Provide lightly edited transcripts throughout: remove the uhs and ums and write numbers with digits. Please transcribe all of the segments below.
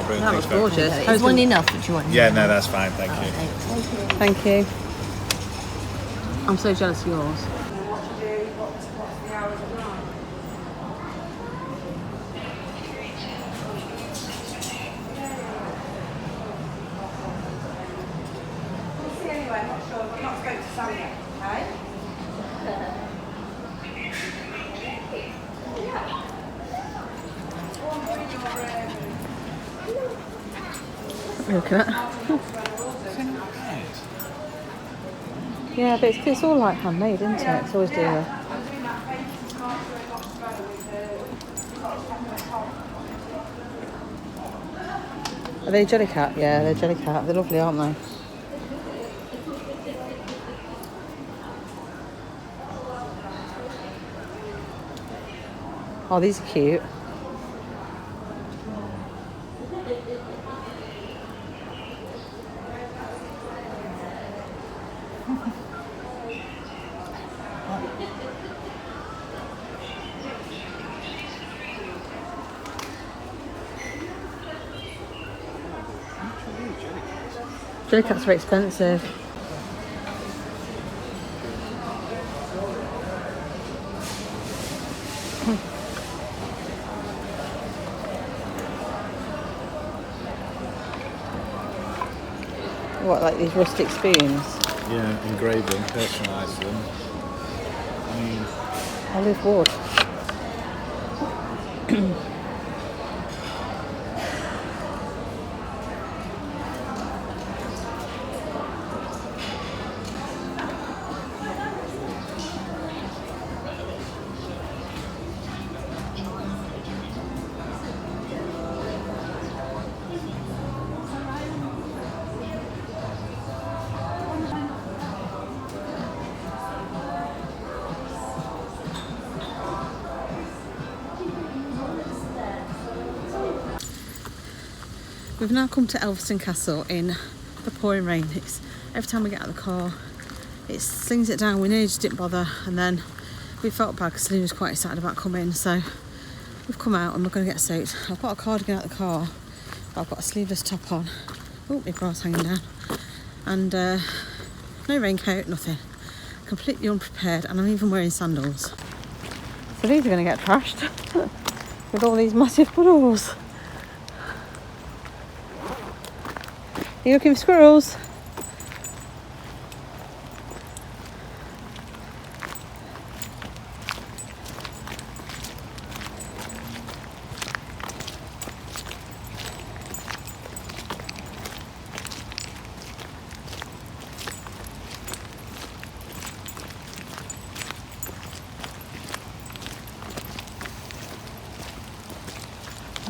Brilliant. That was Thanks, Bev. gorgeous. Is one enough? Do you want? Yeah, no, that's fine. Thank you. Thank you. I'm so jealous of yours. Anyway, I'm not sure. I've not spoken to Sam yet, okay? Look at that. Yeah, but it's all like handmade, isn't it? It's always dearer. Are they Jellycat? Yeah, they're Jellycat. They're lovely, aren't they? Oh, these are cute. Jellycats are expensive. What, like these rustic spoons? Yeah, engrave them, personalise them. Olive wood. We've now come to Elveston Castle in the pouring rain. Every time we get out of the car, it slings it down. We nearly just didn't bother, and then we felt bad because Celine was quite excited about coming. So we've come out and we're going to get soaked. I've got a cardigan out of the car, but I've got a sleeveless top on. Oh, my bra's hanging down. And no raincoat, nothing. Completely unprepared, and I'm even wearing sandals. So these are going to get trashed with all these massive puddles. Are you looking for squirrels?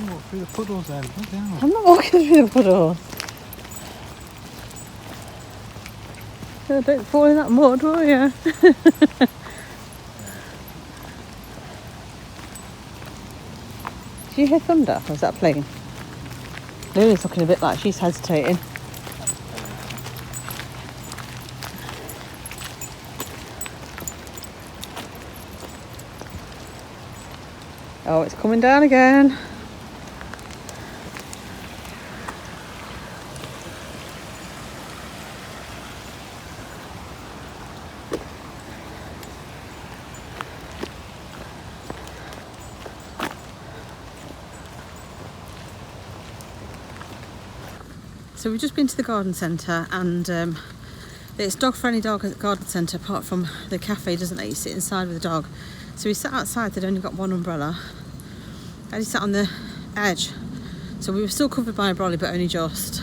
Walk through the puddles then. I'm not walking through the puddles. Oh, don't fall in that mud, will you? Do you hear thunder? Or is that a plane? Lily's looking a bit like she's hesitating. Oh, it's coming down again. So we've just been to the garden centre, and it's dog-friendly garden centre apart from the cafe, doesn't let you sit inside with the dog. So we sat outside, they'd only got one umbrella. And he sat on the edge. So we were still covered by a brolly, but only just.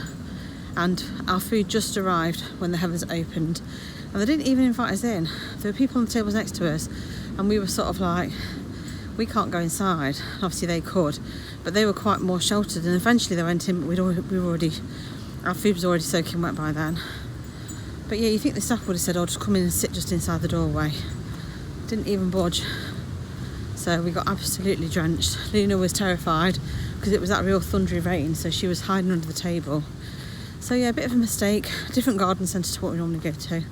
And our food just arrived when the heavens opened. And they didn't even invite us in. There were people on the tables next to us, and we were sort of like, we can't go inside. Obviously they could, but they were quite more sheltered, and eventually they went in, but our food was already soaking wet by then. But yeah, you think the staff would have said, oh, just come in and sit just inside the doorway. Didn't even budge. So we got absolutely drenched. Luna was terrified because it was that real thundery rain, so she was hiding under the table. So yeah, a bit of a mistake. Different garden centre to what we normally go to.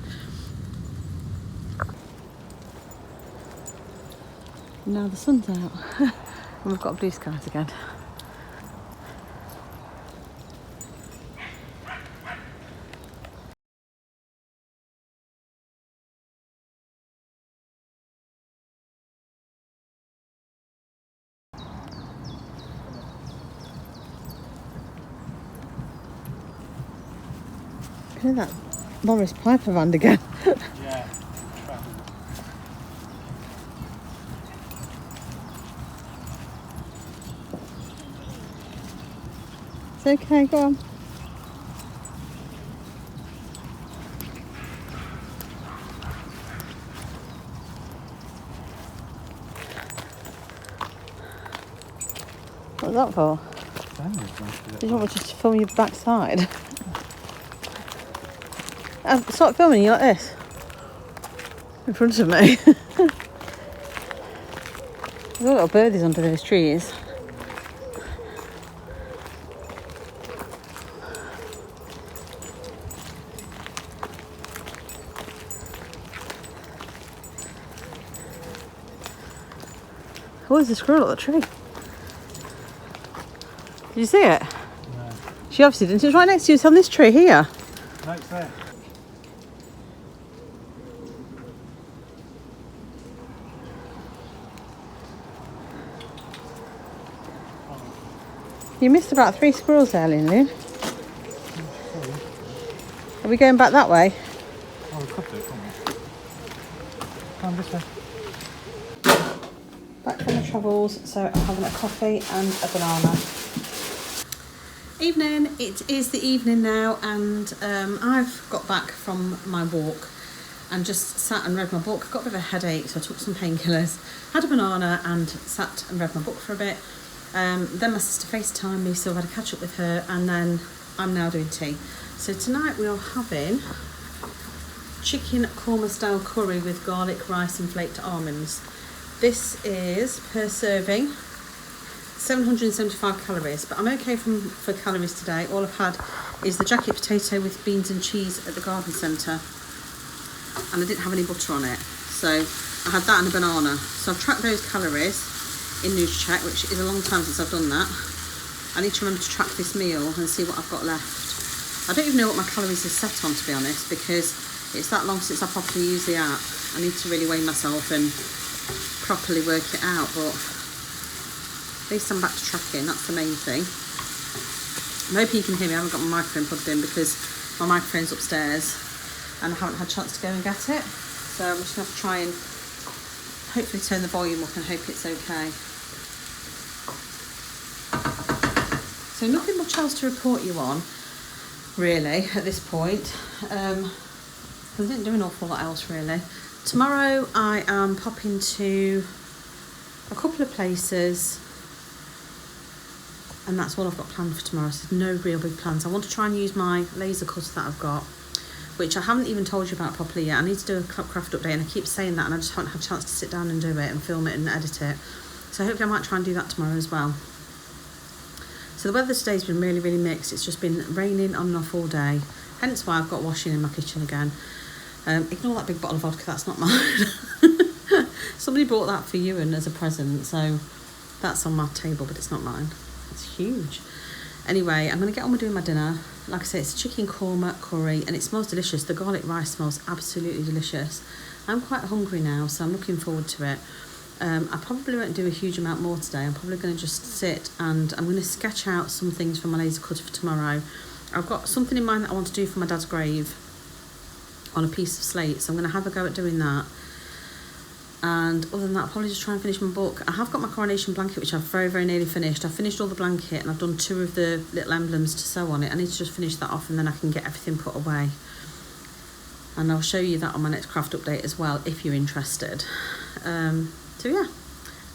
Now the sun's out and we've got blue skies again. Hear that Morris Piper band again. Yeah. It's okay, go on. What was that for? Did you want me just to film your backside? I'll start filming you like this. In front of me. There's little birdies under those trees. Oh, there's a squirrel at the tree. Did you see it? No. She obviously didn't. It was right next to you. It's on this tree here. No, it's there. You missed about 3 squirrels there, Lynn. Are we going back that way? Oh, we could do it, couldn't we? Come this way. Back from the travels, so I'm having a coffee and a banana. Evening, it is the evening now, and I've got back from my walk and just sat and read my book. I've got a bit of a headache, so I took some painkillers, had a banana and sat and read my book for a bit. Then my sister FaceTimed me, so I've had a catch up with her, and then I'm now doing tea. So tonight we are having chicken korma style curry with garlic, rice and flaked almonds. This is per serving 775 calories, but I'm okay for calories today. All I've had is the jacket potato with beans and cheese at the garden centre, and I didn't have any butter on it, so I had that and a banana. So I've tracked those calories in NutriCheck, which is a long time since I've done that. I need to remember to track this meal and see what I've got left. I don't even know what my calories are set on, to be honest, because it's that long since I properly used the app. I need to really weigh myself and properly work it out, but at least I'm back to tracking. That's the main thing. I'm hoping you can hear me. I haven't got my microphone plugged in because my microphone's upstairs and I haven't had a chance to go and get it, so I'm just going to have to try and hopefully turn the volume up and hope it's okay. So nothing much else to report you on, really, at this point. I didn't do an awful lot else, really. Tomorrow I am popping to a couple of places, and that's all I've got planned for tomorrow. So there's no real big plans. I want to try and use my laser cutter that I've got, which I haven't even told you about properly yet. I need to do a craft update, and I keep saying that, and I just haven't had a chance to sit down and do it and film it and edit it. So hopefully I might try and do that tomorrow as well. So the weather today's been really, really mixed. It's just been raining on and off all day, hence why I've got washing in my kitchen again. Ignore that big bottle of vodka, that's not mine. Somebody bought that for you and as a present, so that's on my table, but it's not mine. It's huge. Anyway, I'm going to get on with doing my dinner. Like I say, it's a chicken korma curry, and it smells delicious. The garlic rice smells absolutely delicious. I'm quite hungry now, so I'm looking forward to it. I probably won't do a huge amount more today. I'm probably going to just sit and I'm going to sketch out some things for my laser cutter for tomorrow. I've got something in mind that I want to do for my dad's grave on a piece of slate, so I'm going to have a go at doing that. And other than that, I'll probably just try and finish my book. I have got my coronation blanket, which I've very, very nearly finished. I've finished all the blanket and I've done 2 of the little emblems to sew on it. I need to just finish that off and then I can get everything put away. And I'll show you that on my next craft update as well, if you're interested. So yeah,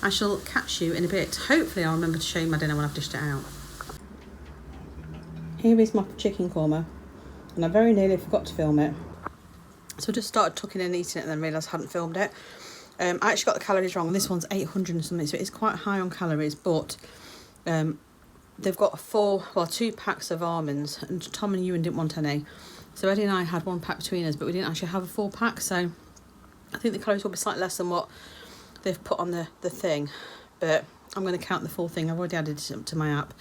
I shall catch you in a bit. Hopefully I'll remember to show you my dinner when I've dished it out. Here is my chicken korma, and I very nearly forgot to film it. So I just started tucking in and eating it and then realised I hadn't filmed it. I actually got the calories wrong. This one's 800 and something, so it's quite high on calories, but they've got 2 packs of almonds, and Tom and Ewan didn't want any. So Eddie and I had 1 pack between us, but we didn't actually have a full pack, so I think the calories will be slightly less than what they've put on the thing, but I'm going to count the full thing. I've already added it to my app.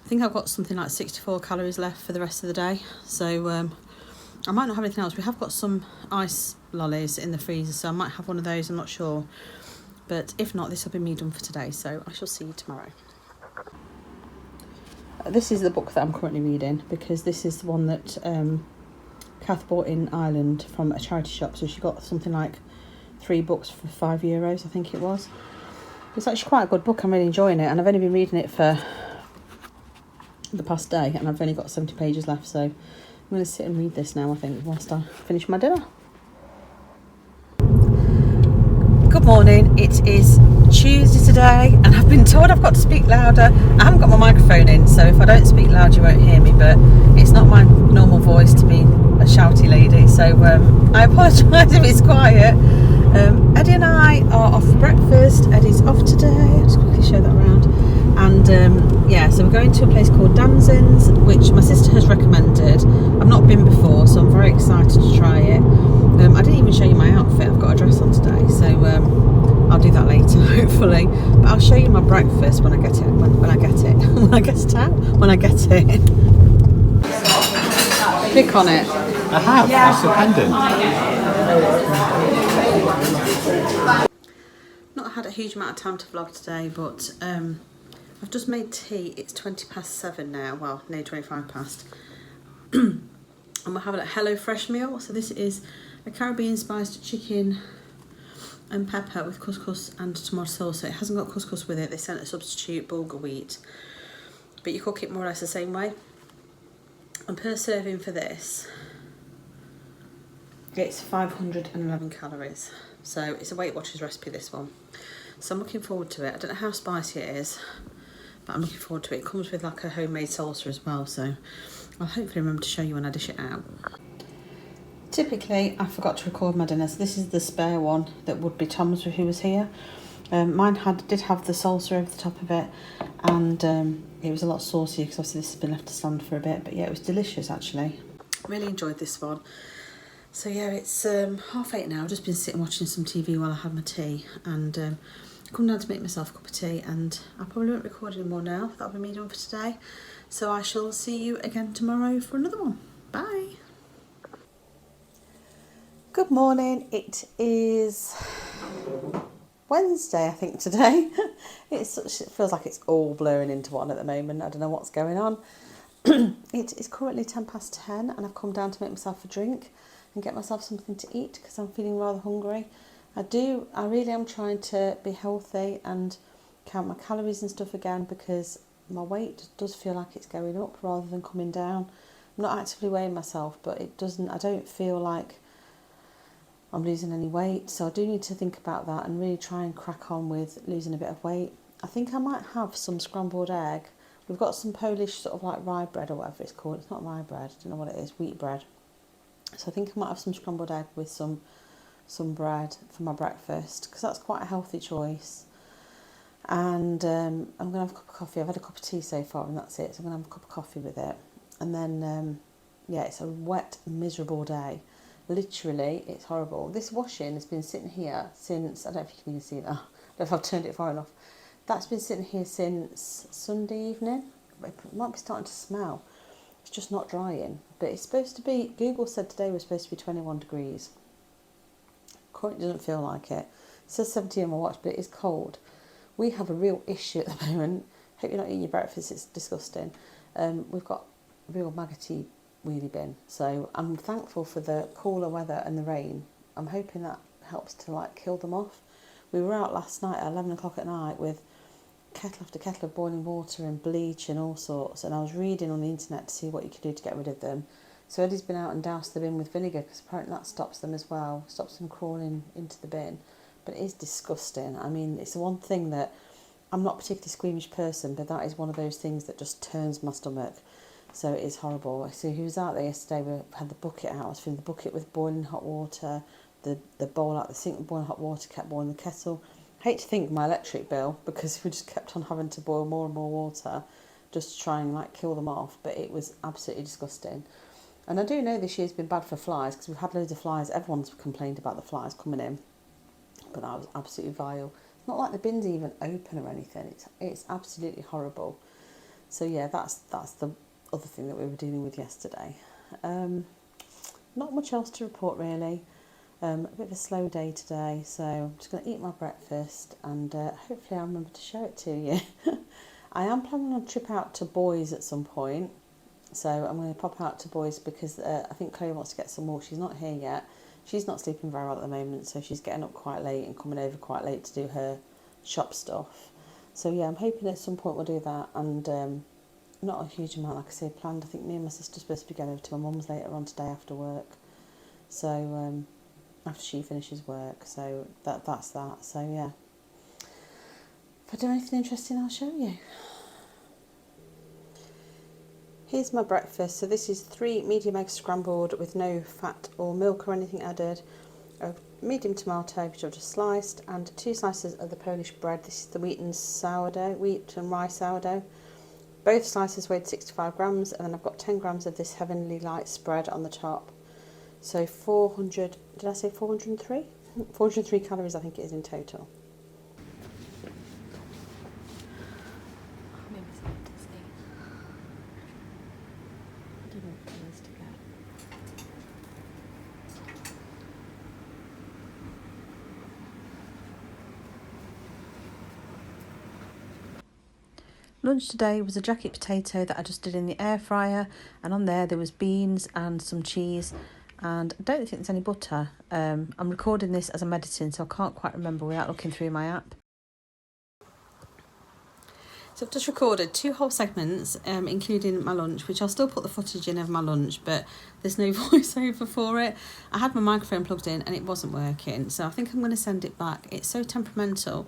I think I've got something like 64 calories left for the rest of the day, so I might not have anything else. We have got some ice lollies in the freezer, so I might have one of those, I'm not sure, but if not, this will be me done for today, so I shall see you tomorrow. This is the book that I'm currently reading, because this is the one that Kath bought in Ireland from a charity shop, so she got something like 3 books for €5, I think it was. It's actually quite a good book. I'm really enjoying it, and I've only been reading it for the past day, and I've only got 70 pages left, so I'm going to sit and read this now, I think, whilst I finish my dinner. Good morning, it is Tuesday today, and I've been told I've got to speak louder. I haven't got my microphone in, so if I don't speak loud you won't hear me, but it's not my normal voice to be a shouty lady, so I apologise if it's quiet. Eddie and I are off for breakfast. Eddie's off today. I'll just quickly show that around. And yeah, so we're going to a place called Danzin's, which my sister has recommended. I've not been before, so I'm very excited to try it. I didn't even show you my outfit. I've got a dress on today, so I'll do that later, hopefully. But I'll show you my breakfast when I get it. When I get it. When I get it out. When I get it. Click on it. I have. Yeah. It's a pendant. Not had a huge amount of time to vlog today, but I've just made tea. It's 7:20 now. Well, nearly 25 past. And we're having a Hello Fresh meal. So this is a Caribbean spiced chicken and pepper with couscous and tomato sauce. So it hasn't got couscous with it. They sent a substitute bulgur wheat, but you cook it more or less the same way. And per serving for this, it's 511 calories. So it's a Weight Watchers recipe, this one. So I'm looking forward to it. I don't know how spicy it is, but I'm looking forward to it. It comes with like a homemade salsa as well, so I'll hopefully remember to show you when I dish it out. Typically, I forgot to record my dinner, so this is the spare one that would be Tom's who was here. Mine did have the salsa over the top of it, and it was a lot saucier because obviously this has been left to stand for a bit, but yeah, it was delicious actually. Really enjoyed this one. So yeah, it's 8:30 now. I've just been sitting watching some TV while I had my tea, and I come down to make myself a cup of tea, and I probably won't record anymore now. That'll be me done for today. So I shall see you again tomorrow for another one. Bye. Good morning. It is Wednesday, I think, today. It feels like it's all blurring into one at the moment. I don't know what's going on. It is currently 10:10, and I've come down to make myself a drink and get myself something to eat because I'm feeling rather hungry. I really am trying to be healthy and count my calories and stuff again, because my weight does feel like it's going up rather than coming down. I'm not actively weighing myself, but I don't feel like I'm losing any weight, so I do need to think about that and really try and crack on with losing a bit of weight. I think I might have some scrambled egg. We've got some Polish sort of like rye bread or whatever it's called. It's not rye bread, I don't know what it is, wheat bread. So I think I might have some scrambled egg with some bread for my breakfast, because that's quite a healthy choice. And I'm going to have a cup of coffee. I've had a cup of tea so far and that's it, so I'm going to have a cup of coffee with it. And then, yeah, it's a wet, miserable day. Literally, it's horrible. This washing has been sitting here since, I don't know if you can even see that. I don't know if I've turned it far enough. That's been sitting here since Sunday evening. It might be starting to smell. It's just not drying. But it's supposed to be, Google said today was supposed to be 21 degrees. Currently doesn't feel like it. It says 17 on my watch, but it is cold. We have a real issue at the moment. Hope you're not eating your breakfast, it's disgusting. We've got a real maggoty wheelie bin. So I'm thankful for the cooler weather and the rain. I'm hoping that helps to like kill them off. We were out last night at 11 o'clock at night with kettle after kettle of boiling water and bleach and all sorts, and I was reading on the internet to see what you could do to get rid of them. So Eddie's been out and doused the bin with vinegar, because apparently that stops them as well, stops them crawling into the bin. But it is disgusting. I mean, it's the one thing that, I'm not a particularly squeamish person, but that is one of those things that just turns my stomach. So it is horrible. So he was out there yesterday, we had the bucket out, I was filling the bucket with boiling hot water, the bowl out the sink with boiling hot water, kept boiling the kettle. I hate to think my electric bill, because we just kept on having to boil more and more water just to try and like kill them off, but it was absolutely disgusting. And I do know this year's been bad for flies, because we've had loads of flies. Everyone's complained about the flies coming in, but that was absolutely vile. It's not like the bin's even open or anything. It's absolutely horrible. So yeah, that's the other thing that we were dealing with yesterday. Not much else to report really. A bit of a slow day today, so I'm just going to eat my breakfast and hopefully I'll remember to show it to you. I am planning on a trip out to Boys at some point. So I'm going to pop out to Boys because I think Chloe wants to get some more. She's not here yet. She's not sleeping very well at the moment, so she's getting up quite late and coming over quite late to do her shop stuff. So yeah, I'm hoping at some point we'll do that, and not a huge amount, like I say, planned. I think me and my sister's supposed to be going over to my mum's later on today after work. So after she finishes work, so that's that. So yeah, if I do anything interesting, I'll show you. Here's my breakfast. So this is 3 medium eggs scrambled with no fat or milk or anything added, a medium tomato which I've just sliced, and 2 slices of the Polish bread. This is the wheat and rye sourdough. Both slices weighed 65 grams, and then I've got 10 grams of this Heavenly Light spread on the top. So 400, did I say 403? 403 calories I think it is in total. Lunch today was a jacket potato that I just did in the air fryer, and on there was beans and some cheese, and I don't think there's any butter. I'm recording this as I'm editing, so I can't quite remember without looking through my app. So I've just recorded 2 whole segments, including my lunch, which I'll still put the footage in of my lunch, but there's no voiceover for it. I had my microphone plugged in and it wasn't working, so I think I'm going to send it back. It's so temperamental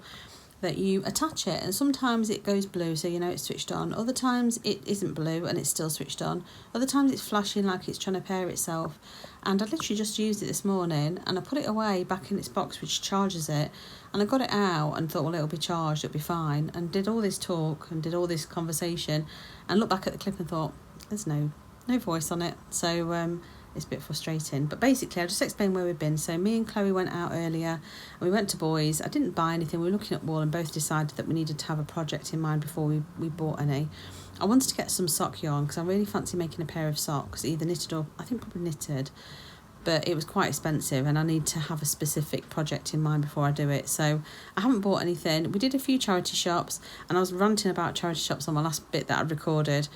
that you attach it, and sometimes it goes blue so you know it's switched on, other times it isn't blue and it's still switched on, other times it's flashing like it's trying to pair itself. And I literally just used it this morning, and I put it away back in its box which charges it, and I got it out and thought, well, it'll be charged, it'll be fine, and did all this talk and did all this conversation and looked back at the clip and thought there's no voice on it. So it's a bit frustrating, but basically I'll just explain where we've been. So me and Chloe went out earlier and we went to Boys. I didn't buy anything, we were looking at wall and both decided that we needed to have a project in mind before we bought any. I wanted to get some sock yarn because I really fancy making a pair of socks, either knitted or I think probably knitted, but it was quite expensive and I need to have a specific project in mind before I do it. So I haven't bought anything. We did a few charity shops, and I was ranting about charity shops on my last bit that I recorded.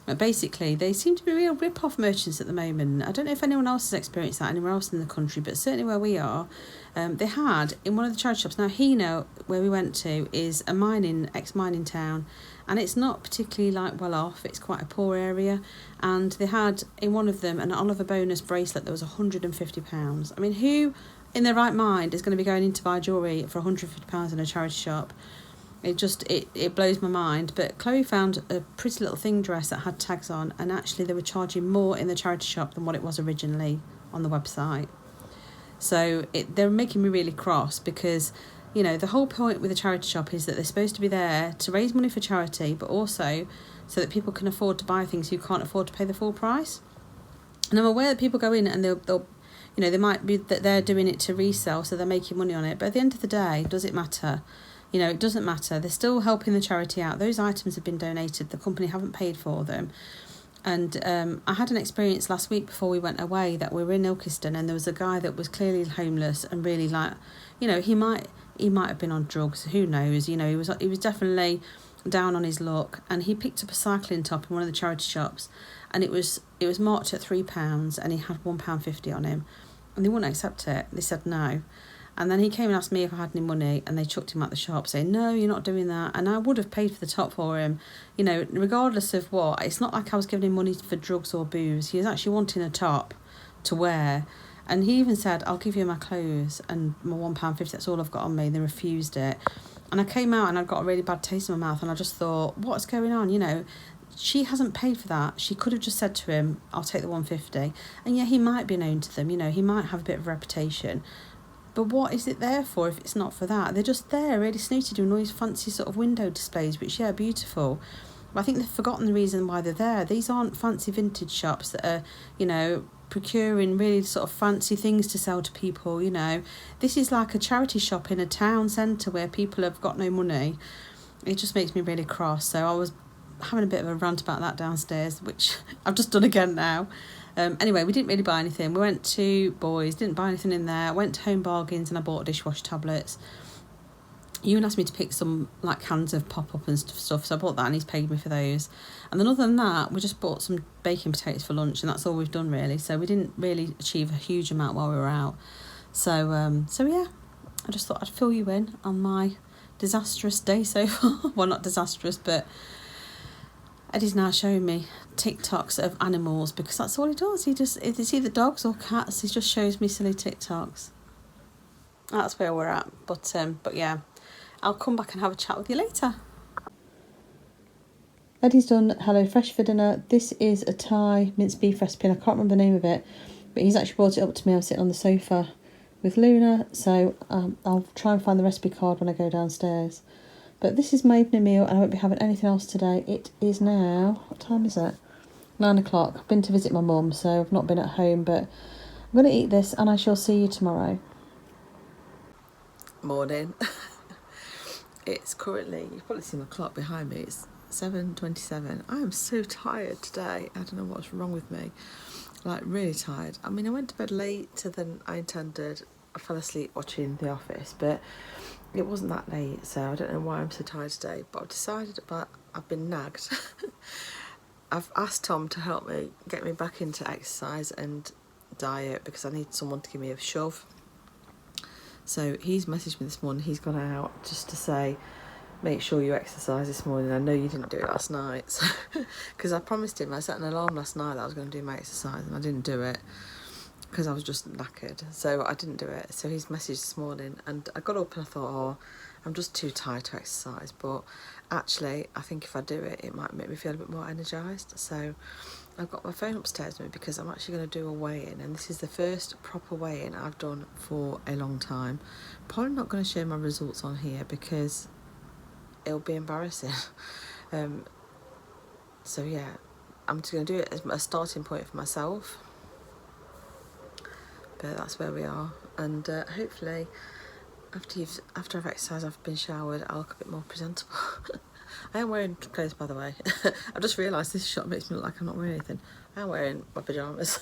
But basically, they seem to be real rip-off merchants at the moment. I don't know if anyone else has experienced that anywhere else in the country, but certainly where we are, they had in one of the charity shops. Now, Hino, where we went to, is a ex-mining town, and it's not particularly well off. It's quite a poor area, and they had in one of them an Oliver Bonus bracelet that was £150. I mean, who in their right mind is going to be going in to buy jewellery for £150 in a charity shop? It blows my mind. But Chloe found a pretty little thing dress that had tags on, and actually they were charging more in the charity shop than what it was originally on the website. So they're making me really cross, because you know the whole point with the charity shop is that they're supposed to be there to raise money for charity, but also so that people can afford to buy things who can't afford to pay the full price. And I'm aware that people go in and they'll you know, they might be that they're doing it to resell, so they're making money on it, but at the end of the day, does it matter? You know, it doesn't matter. They're still helping the charity out. Those items have been donated. The company haven't paid for them. And I had an experience last week before we went away that we were in Ilkeston, and there was a guy that was clearly homeless and really you know, he might have been on drugs. Who knows? You know, he was definitely down on his luck, and he picked up a cycling top in one of the charity shops, and it was marked at £3, and he had £1.50 on him, and they wouldn't accept it. They said no. And then he came and asked me if I had any money, and they chucked him out the shop saying, no, you're not doing that. And I would have paid for the top for him, you know, regardless of what. It's not like I was giving him money for drugs or booze. He was actually wanting a top to wear. And he even said, I'll give you my clothes and my £1.50, that's all I've got on me. They refused it. And I came out and I got a really bad taste in my mouth, and I just thought, what's going on? You know, she hasn't paid for that. She could have just said to him, I'll take the £1.50. And yeah, he might be known to them, you know, he might have a bit of a reputation. But what is it there for if it's not for that? They're just there, really snooty, doing all these fancy sort of window displays, which, yeah, beautiful. But I think they've forgotten the reason why they're there. These aren't fancy vintage shops that are, you know, procuring really sort of fancy things to sell to people, you know. This is like a charity shop in a town centre where people have got no money. It just makes me really cross. So I was having a bit of a rant about that downstairs, which I've just done again now. Anyway, we didn't really buy anything. We went to Boys, didn't buy anything in there. Went to Home Bargains and I bought dishwasher tablets. Ewan asked me to pick some like cans of pop-up and stuff, so I bought that and he's paid me for those. And then other than that, we just bought some baking potatoes for lunch, and that's all we've done really. So we didn't really achieve a huge amount while we were out. So yeah, I just thought I'd fill you in on my disastrous day so far. Well, not disastrous, but Eddie's now showing me TikToks of animals because that's all he does. It's either dogs or cats. He just shows me silly TikToks. That's where we're at. But yeah, I'll come back and have a chat with you later. Eddie's done HelloFresh for dinner. This is a Thai minced beef recipe, and I can't remember the name of it, but he's actually brought it up to me. I'm sitting on the sofa with Luna, so I'll try and find the recipe card when I go downstairs. But this is my evening meal, and I won't be having anything else today. It is now, what time is it? 9 o'clock. I've been to visit my mum, so I've not been at home, but I'm going to eat this, and I shall see you tomorrow. Morning. It's currently, you've probably seen my clock behind me, it's 7:27. I am so tired today. I don't know what's wrong with me. Like, really tired. I mean, I went to bed later than I intended. I fell asleep watching The Office, but it wasn't that late, so I don't know why I'm so tired today. But I've decided I've been nagged. I've asked Tom to help me get me back into exercise and diet because I need someone to give me a shove. So he's messaged me this morning. He's gone out just to say, make sure you exercise this morning. I know you didn't do it last night. Because I promised him, I set an alarm last night that I was going to do my exercise, and I didn't do it because I was just knackered. So I didn't do it. So he's messaged this morning, and I got up and I thought, oh, I'm just too tired to exercise. But actually, I think if I do it, it might make me feel a bit more energised. So I've got my phone upstairs with me because I'm actually going to do a weigh-in, and this is the first proper weigh-in I've done for a long time. Probably not going to share my results on here because it'll be embarrassing. So yeah, I'm just going to do it as a starting point for myself. But that's where we are, and hopefully after I've exercised, I've been showered, I'll look a bit more presentable. I am wearing clothes, by the way. I've just realised this shot makes me look like I'm not wearing anything. I am wearing my pyjamas.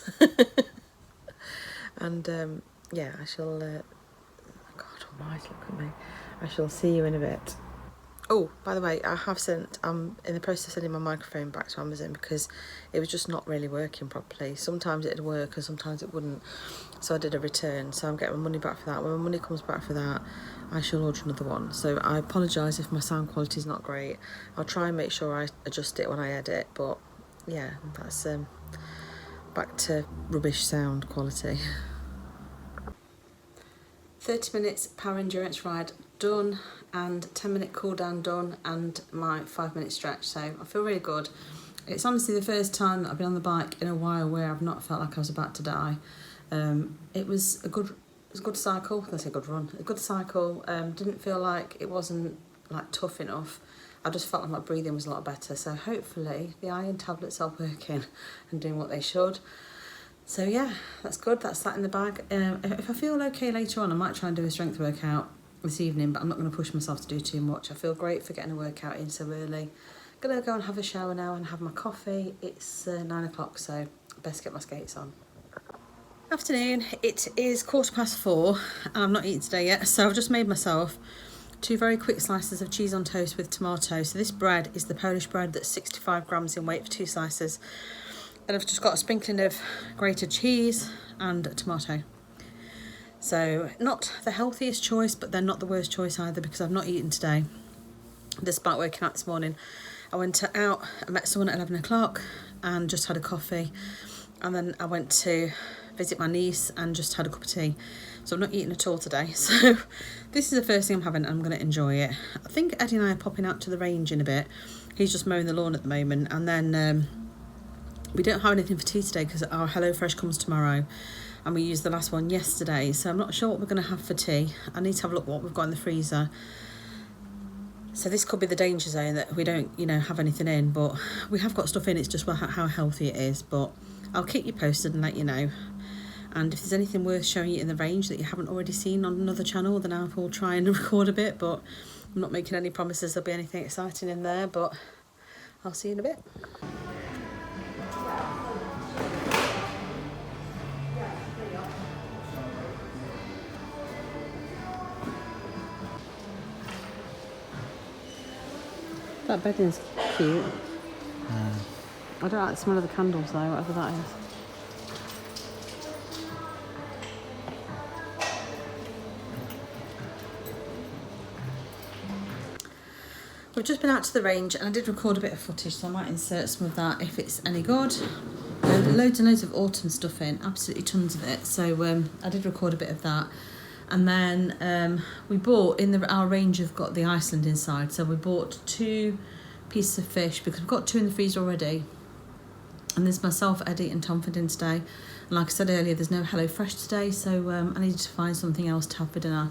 And yeah, I shall God almighty, look at me. I shall see you in a bit. Oh, by the way, I'm in the process of sending my microphone back to Amazon because it was just not really working properly. Sometimes it'd work and sometimes it wouldn't. So I did a return. So I'm getting my money back for that. When my money comes back for that, I shall order another one. So I apologise if my sound quality is not great. I'll try and make sure I adjust it when I edit. But yeah, that's back to rubbish sound quality. 30 minutes power endurance ride done, and 10-minute cool down done, and my 5-minute stretch. So I feel really good. It's honestly the first time that I've been on the bike in a while where I've not felt like I was about to die. It was a good cycle. I say good run. A good cycle. Didn't feel like it wasn't like tough enough. I just felt like my breathing was a lot better. So hopefully the iron tablets are working and doing what they should. So yeah, that's good. That's that in the bag. If I feel okay later on, I might try and do a strength workout this evening, but I'm not going to push myself to do too much. I feel great for getting a workout in so early. I'm going to go and have a shower now and have my coffee. It's 9 o'clock, so I best get my skates on. Afternoon, it is 4:15 and I've not eaten today yet, so I've just made myself 2 very quick slices of cheese on toast with tomato. So this bread is the Polish bread that's 65 grams in weight for 2 slices. And I've just got a sprinkling of grated cheese and tomato. So not the healthiest choice, but then not the worst choice either because I've not eaten today. Despite working out this morning, I went out, I met someone at 11 o'clock and just had a coffee. And then I went to visit my niece and just had a cup of tea. So I've not eaten at all today. So this is the first thing I'm having and I'm going to enjoy it. I think Eddie and I are popping out to the range in a bit. He's just mowing the lawn at the moment. And then we don't have anything for tea today because our HelloFresh comes tomorrow and we used the last one yesterday. So I'm not sure what we're going to have for tea. I need to have a look what we've got in the freezer. So this could be the danger zone that we don't, have anything in, but we have got stuff in. It's just how healthy it is. But I'll keep you posted and let you know. And if there's anything worth showing you in the range that you haven't already seen on another channel, then I will try and record a bit. But I'm not making any promises there'll be anything exciting in there. But I'll see you in a bit. That bedding's cute. I don't like the smell of the candles though, whatever that is. We've just been out to the range and I did record a bit of footage, so I might insert some of that if it's any good. Loads and loads of autumn stuff in, absolutely tons of it. So I did record a bit of that. And then we bought, our range have got the Iceland inside, so we bought 2 pieces of fish because we've got 2 in the freezer already. And there's myself, Eddie and Tom for dinner today. And like I said earlier, there's no Hello Fresh today, so I needed to find something else to have for dinner.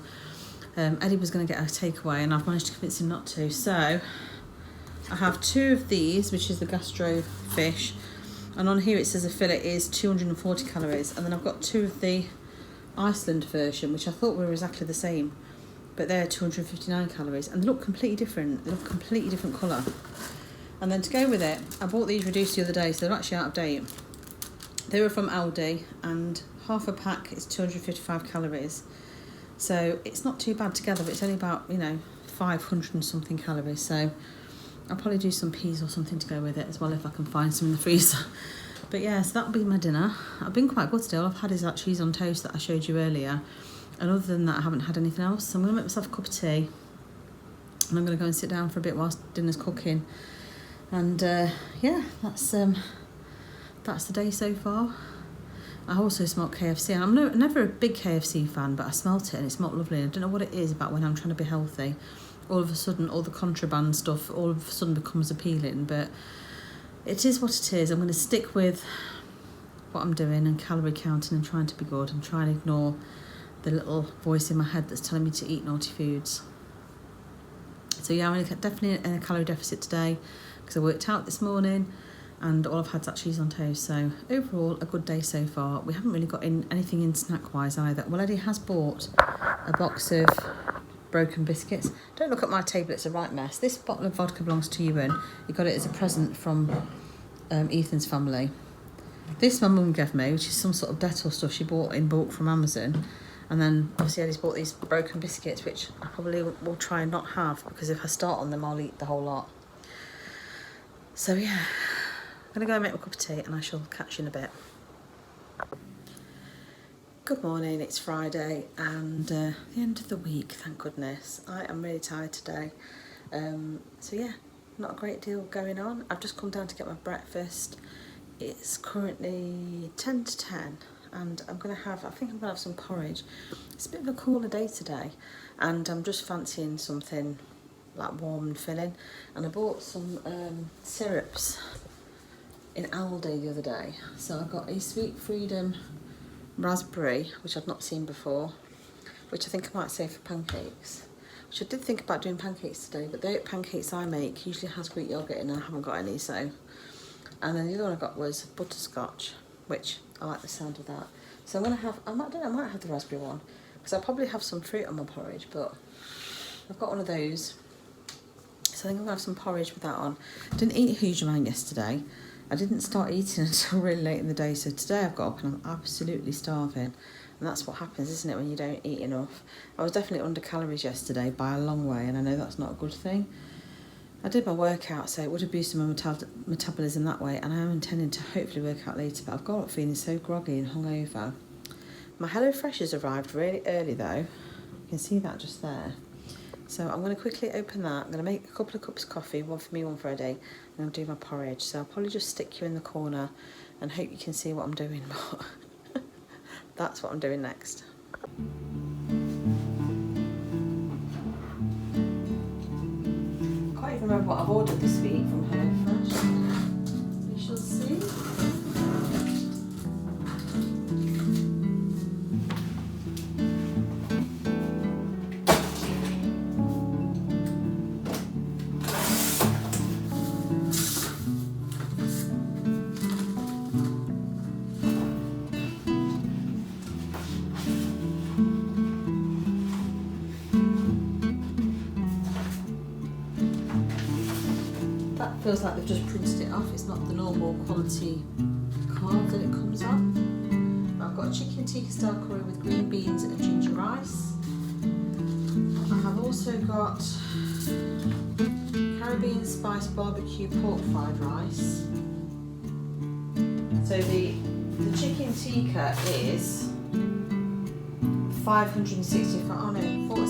Eddie was going to get a takeaway and I've managed to convince him not to. So I have 2 of these, which is the gastro fish. And on here it says a fillet is 240 calories. And then I've got 2 of the Iceland version, which I thought were exactly the same. But they're 259 calories. And they look completely different. They look a completely different colour. And then to go with it, I bought these reduced the other day, so they're actually out of date. They were from Aldi and half a pack is 255 calories. So it's not too bad together, but it's only about, 500 and something calories. So I'll probably do some peas or something to go with it as well if I can find some in the freezer. But yeah, so that'll be my dinner. I've been quite good still. I've had is that cheese on toast that I showed you earlier. And other than that, I haven't had anything else. So I'm going to make myself a cup of tea. And I'm going to go and sit down for a bit whilst dinner's cooking. And yeah, that's the day so far. I also smelt KFC. And I'm never a big KFC fan, but I smelt it and it smelt lovely. And I don't know what it is about when I'm trying to be healthy. All of a sudden, all the contraband stuff all of a sudden becomes appealing. But it is what it is. I'm going to stick with what I'm doing and calorie counting and trying to be good. I'm trying to ignore the little voice in my head that's telling me to eat naughty foods. So yeah, I'm definitely in a calorie deficit today because I worked out this morning and all I've had is that cheese on toast. So overall, a good day so far. We haven't really got anything in snack-wise either. Well, Eddie has bought a box of broken biscuits. Don't look at my table, it's a right mess. This bottle of vodka belongs to Ewan. He got it as a present from Ethan's family. This my mum gave me, which is some sort of Dettol stuff she bought in bulk from Amazon. And then obviously Eddie's bought these broken biscuits, which I probably will try and not have because if I start on them, I'll eat the whole lot. So yeah, I'm going to go and make my cup of tea and I shall catch you in a bit. Good morning, it's Friday and the end of the week, thank goodness. I am really tired today. So yeah, not a great deal going on. I've just come down to get my breakfast. It's currently 10 to 10 and I think I'm going to have some porridge. It's a bit of a cooler day today and I'm just fancying something like warm and filling. And I bought some syrups in Aldi the other day. So I got a Sweet Freedom raspberry, which I've not seen before, which I think I might save for pancakes. Which I did think about doing pancakes today, but the pancakes I make usually has Greek yogurt in and I haven't got any, so. And then the other one I got was butterscotch, which I like the sound of that. So I'm gonna have, I might have the raspberry one, because I'll probably have some fruit on my porridge, but I've got one of those. So I think I'm gonna have some porridge with that on. I didn't eat a huge amount yesterday. I didn't start eating until really late in the day, so today I've got up and I'm absolutely starving. And that's what happens, isn't it, when you don't eat enough? I was definitely under calories yesterday by a long way, and I know that's not a good thing. I did my workout, so it would have boosted my metabolism that way, and I am intending to hopefully work out later, but I've got up feeling so groggy and hungover. My Hello Fresh has arrived really early though. You can see that just there. So I'm going to quickly open that. I'm going to make a couple of cups of coffee, one for me, one for Eddie, and I'm doing my porridge. So I'll probably just stick you in the corner and hope you can see what I'm doing, but that's what I'm doing next. I can't even remember what I've ordered this week from Hello Fresh. We shall see. Feels like they've just printed it off. It's not the normal quality card that it comes on. I've got a chicken tikka style curry with green beans and ginger rice. I have also got Caribbean spice barbecue pork fried rice. So the chicken tikka is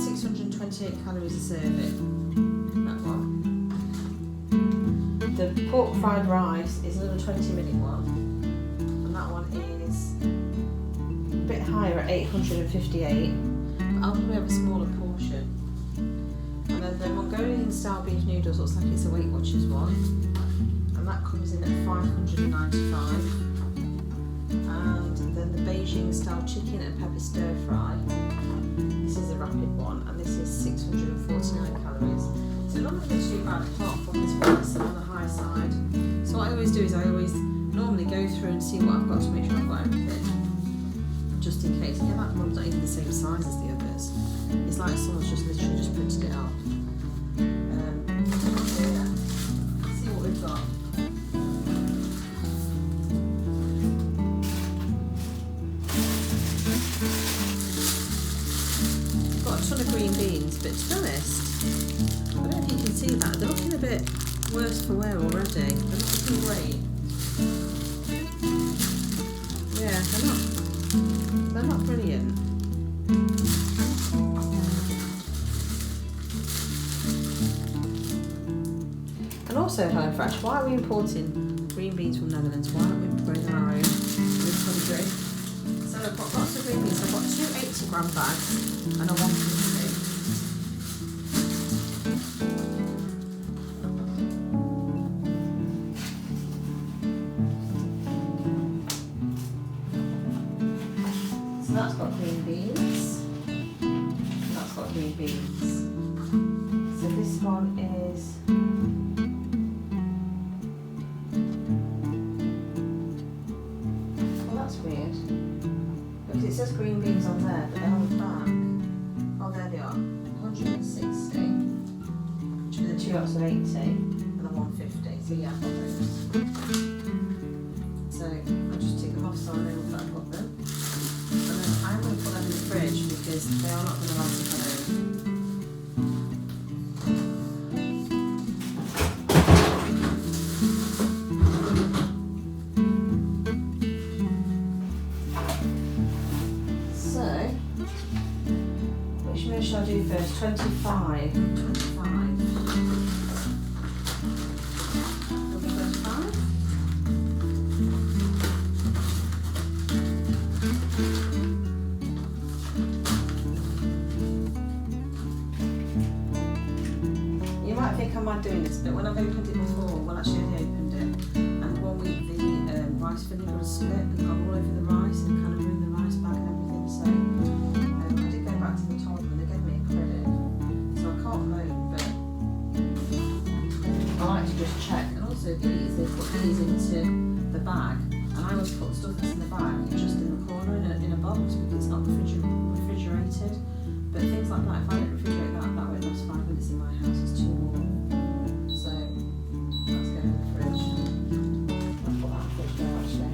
628 calories a serving. That one. The pork fried rice is another 20-minute one, and that one is a bit higher at 858. But I'll probably have a smaller portion. And then the Mongolian style beef noodles looks like it's a Weight Watchers one, and that comes in at 595. And then the Beijing style chicken and pepper stir fry. This is a rapid one, and this is 649 calories. So none of them are too bad, apart from this one that's on the high side. So what I always do is I always normally go through and see what I've got to make sure I've got everything, just in case. Yeah, that one's not even the same size as the others. It's like someone's just literally just printed it off. So yeah, let's see what we've got. Got a ton of green beans, but to be honest, I don't know if you can see that. They're looking a bit worse for wear already. They're not looking great. Yeah, they're not brilliant. And also, HelloFresh, why are we importing green beans from Netherlands? Why aren't we growing our own in this country? So I've got lots of green beans. I've got two 80-gram bags and a 150. So that's got green beans. That's got green beans. So this one is weird, because it says green beans on there, but then on the back, oh there they are, 160, with the two lots of 80 and the 150, so yeah, I've got those. So I'll just take them off so I know that I've got them, and then I'm going to put them in the fridge because they are not going to last if I don't. Should I do first? 25. 25. Will be 25? You might think I might doing this, but when I've opened it before, well actually I opened it, and 1 week the rice vinegar was split and gone all over the rice and kind of ruined the rice bag and everything, so I did go back to the toilet. So I can't moan, but I like to just check. And also these, they put these into the bag, and I always put stuff that's in the bag just in the corner in a box because it's not refrigerated. But things like that, if I don't refrigerate that won't last 5 minutes in my house, it's too warm. So that's going in the fridge. I'll put that in the fridge there actually.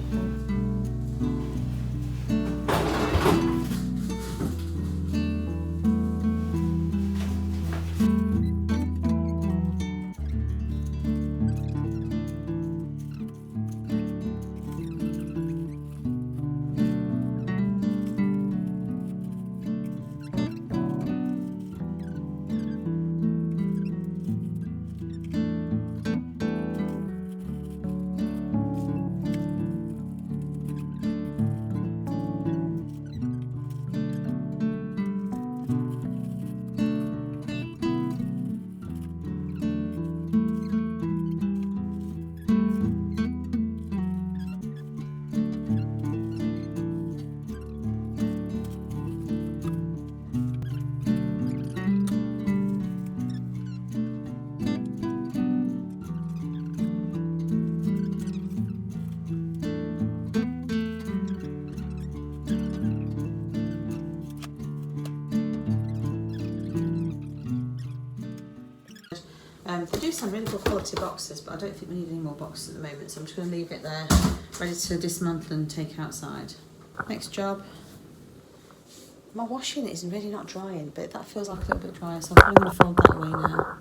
They do sound really good quality boxes, but I don't think we need any more boxes at the moment, so I'm just going to leave it there, ready to dismantle and take outside. Next job. My washing is really not drying, but that feels like a little bit dry, so I'm probably going to fold that away now.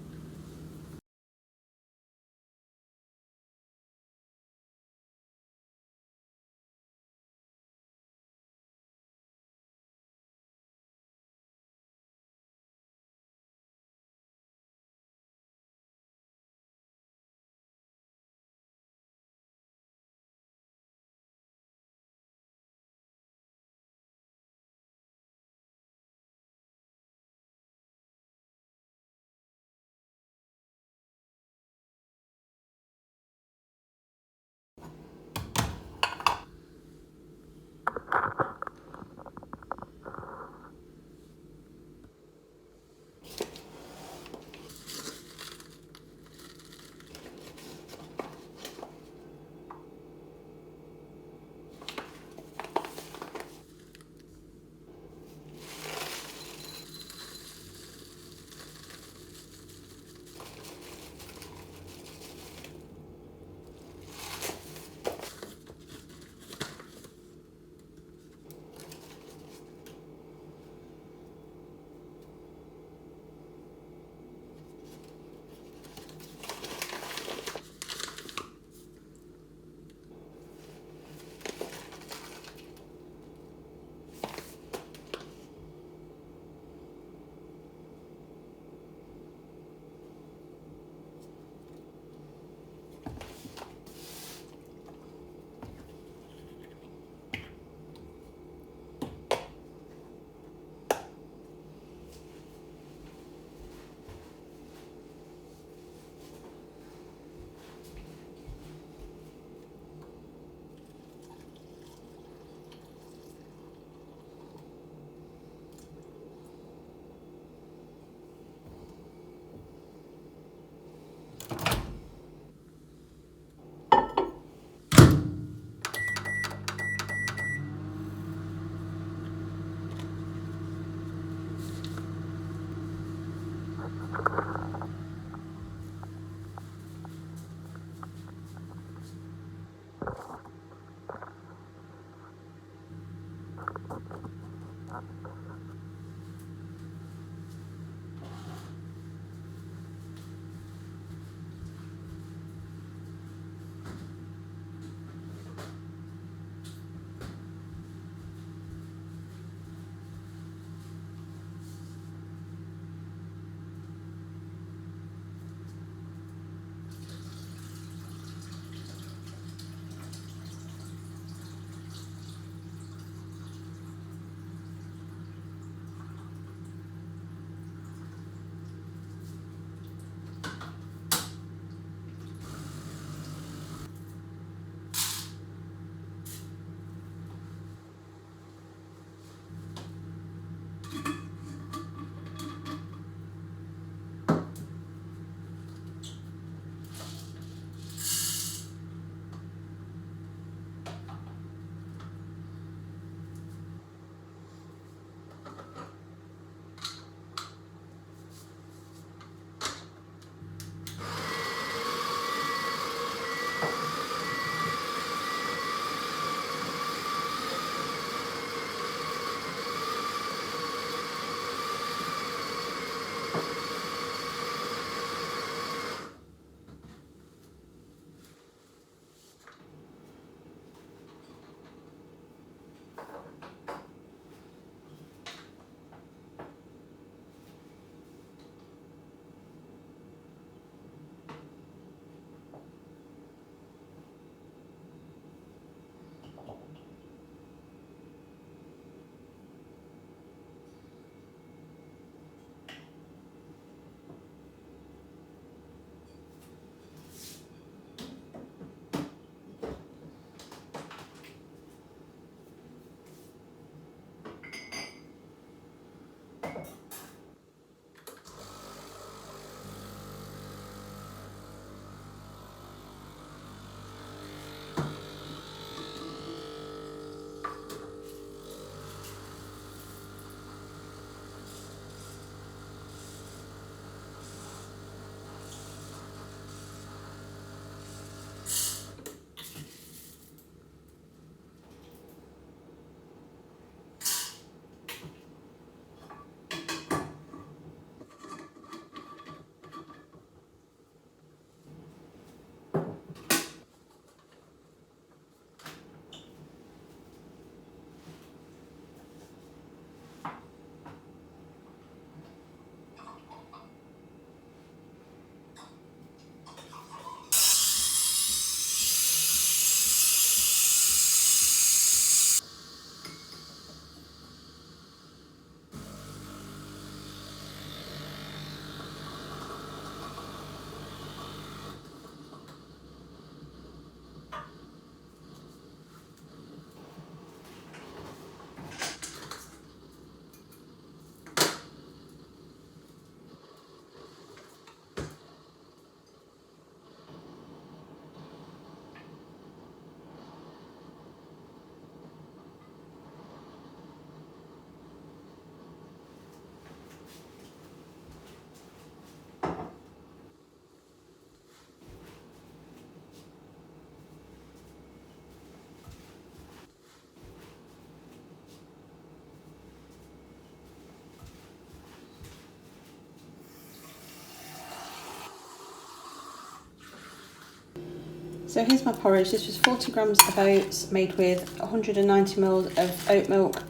So here's my porridge. This was 40 grams of oats made with 190 ml of oat milk.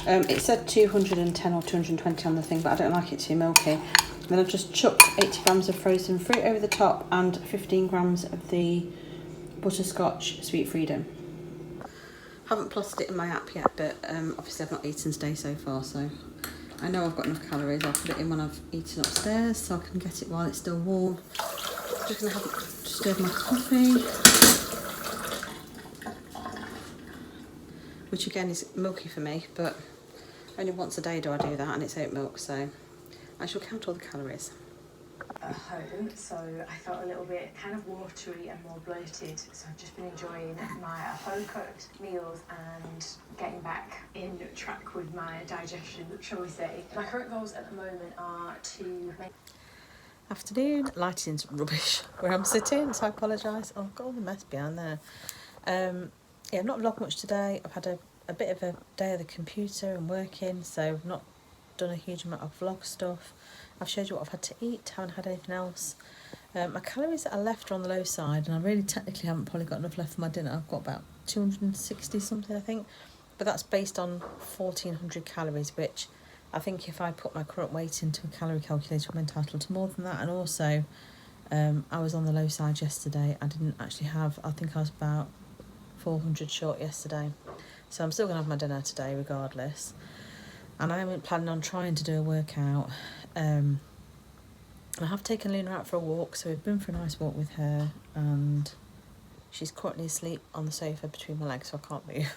It said 210 or 220 on the thing, but I don't like it too milky. Then I've just chucked 80 grams of frozen fruit over the top and 15 grams of the butterscotch Sweet Freedom. Haven't plotted it in my app yet, but obviously I've not eaten today so far, so I know I've got enough calories. I'll put it in when I've eaten upstairs so I can get it while it's still warm. Just gonna have stirred my coffee, which again is milky for me, but only once a day do I do that, and it's oat milk, so I shall count all the calories. At home, so I felt a little bit kind of watery and more bloated, so I've just been enjoying my home cooked meals and getting back in track with my digestion, shall we say. My current goals at the moment are to make... Afternoon, lighting's rubbish where I'm sitting, so I apologise. Oh, I've got all the mess behind there. Yeah, I've not vlogged much today. I've had a bit of a day of the computer and working, so I've not done a huge amount of vlog stuff. I've showed you what I've had to eat, haven't had anything else. My calories that I left are on the low side, and I really technically haven't probably got enough left for my dinner. I've got about 260 something, I think, but that's based on 1400 calories, which I think if I put my current weight into a calorie calculator, I'm entitled to more than that. And also, I was on the low side yesterday. I didn't actually have, I think I was about 400 short yesterday. So I'm still going to have my dinner today regardless. And I am planning on trying to do a workout. I have taken Luna out for a walk, so we've been for a nice walk with her, and she's currently asleep on the sofa between my legs, so I can't move.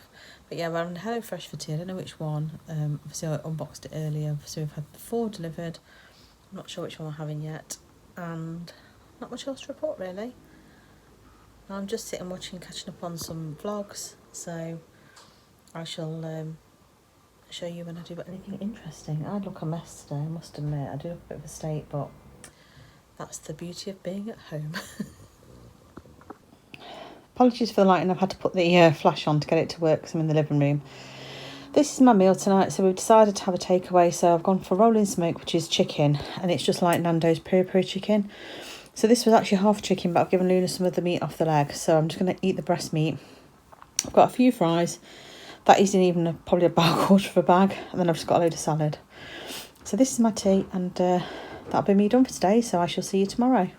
But yeah, we're on HelloFresh for tea. I don't know which one. Obviously I unboxed it earlier, so we've had 4 delivered. I'm not sure which one we're having yet, and not much else to report really. I'm just sitting watching, catching up on some vlogs, so I shall show you when I do anything interesting. I look a mess today, I must admit. I do look a bit of a state, but that's the beauty of being at home. Apologies for the lighting. I've had to put the flash on to get it to work because I'm in the living room. This is my meal tonight, so we've decided to have a takeaway. So I've gone for rolling smoke, which is chicken, and it's just like Nando's peri-peri chicken. So this was actually half chicken, but I've given Luna some of the meat off the leg, so I'm just going to eat the breast meat. I've got a few fries. That isn't even probably about a quarter of a bag, and then I've just got a load of salad. So this is my tea, and that'll be me done for today, so I shall see you tomorrow.